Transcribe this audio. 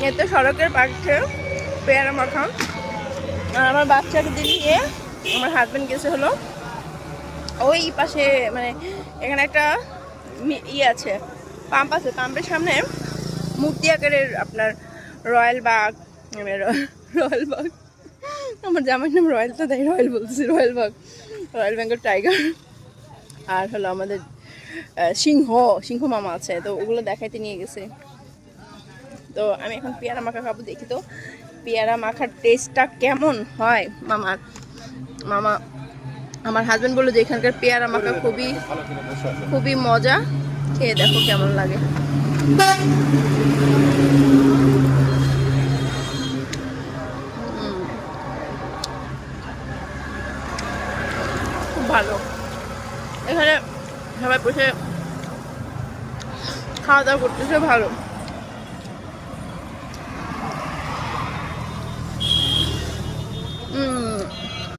এতে সড়কের পাশে পেয়ারা মাখা। আর আমার বাচ্চাকে নিয়ে আমার হাজব্যান্ড গেছে হলো ওই পাশে, মানে এখানে একটা আছে, পাম্প আছে, পাম্পের সামনে মূর্তি আকারের আপনার রয়্যাল বাগ, রয়্যাল বাগ, আমার জামার নাম রয়্যাল, তো তাই রয়্যাল বলতেছি, রয়্যাল বাগ, রয়্যাল বেঙ্গল টাইগার। আর হলো আমাদের সিংহ মামা আছে, তো ওগুলো দেখাইতে নিয়ে গেছে। তো আমি এখন পেয়ারা মাখা খাবো, দেখি তো পেয়ারা মাখার টেস্টটা কেমন হয়। মামা আমার হাজবেন্ড বললো যে এখানকার পেয়ারা মাখা খুবই মজা, খেয়ে দেখো কেমন লাগে। খুব ভালো, এখানে সবাই বসে খাওয়া দাওয়া করতেছে, ভালো।